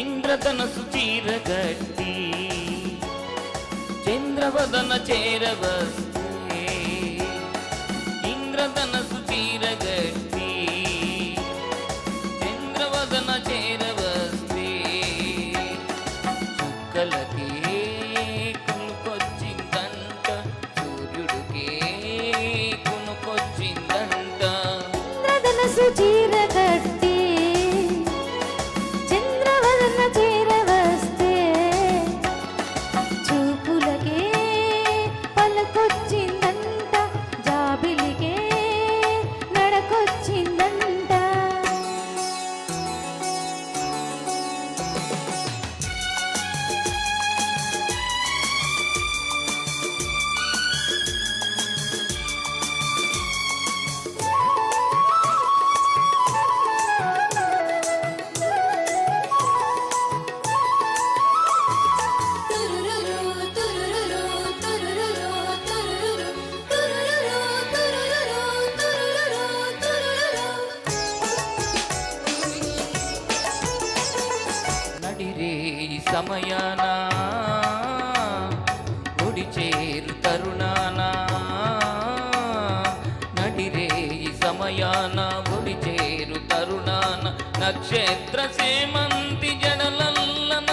ఇంద్రధనసు చీరగట్టి చంద్రవదన చేరవస్తే ఇంద్రధనసు చీరగట్టి చంద్రవదన చేరవస్తే చుక్కలకి కునుకొచ్చిందంట సూర్యుడికి కునుకొచ్చిందంట ఇంద్రధనసు చీరగట్టి చంద్రవదన చేరవస్తే చూపులకే పలుకొచ్చిందంట జాబిలికే నడకొచ్చిందంట. నడిరే సమయాన ఒడి చేరు తరుణాన నడిరే సమయాన ఒడి చేరు తరుణాన నక్షత్ర సేమంతి జడలల్లన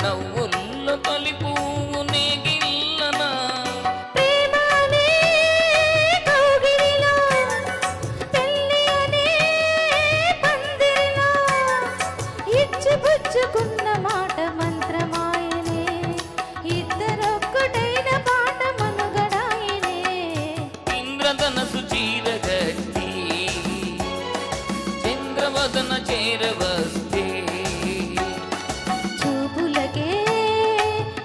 నవ్వుల్లో తొలి పువ్వు నేగిల్లన ప్రేమనే కౌగిలిలో పెళ్లి అనే పందిరిలో ఇచ్చిపుచ్చుకున్న మాట మంత్రమాయనే ఇద్దరొక్కటైన పాట మనుగడాయనే. ఇంద్రధనసు చీరగట్టి చంద్రవదన చేరవస్తే చూపులకే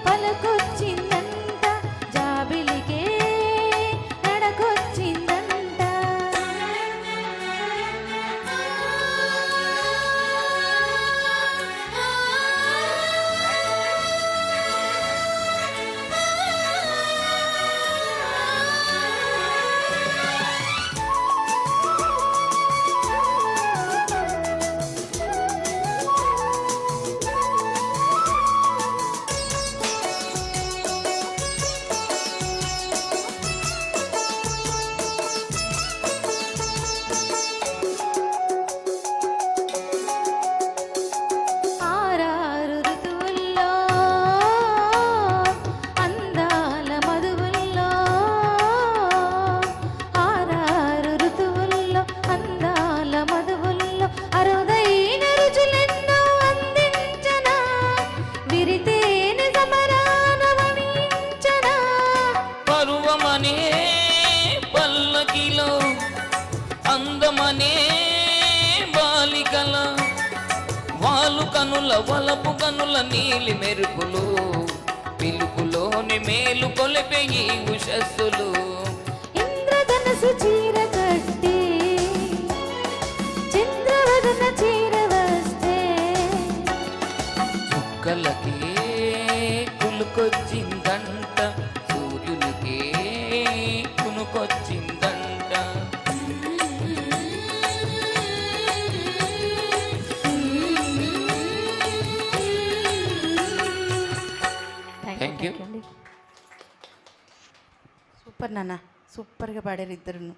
పలుకొచ్చిందంట జాబిలికే నడకొచ్చిందంట. ఆరారు ఋతువుల్లో అందాల మధువుల్లో ఆరారు ఋతువుల్లో అందాల మధువుల్లో అరుదైన రుచులెన్నో అందించనా విరితేనె సమరాన వణించనా. పరువమనే పల్లకిలో అందమనే బాలికల వాలు కనుల వలపు కనుల నీలి మెరుపులు పిలుపులోని మేలు కొలిపే ఈ ఉషస్సులు ఇంద్రధనసు చీరగట్టి చంద్రవదన చేరవస్తే చుక్కలకే కులుకొచ్చిందంట సూర్యునికే కునుకొచ్చిందంట. Thank you. సూపర్ నాన్న, సూపర్గా పాడారు ఇద్దరును.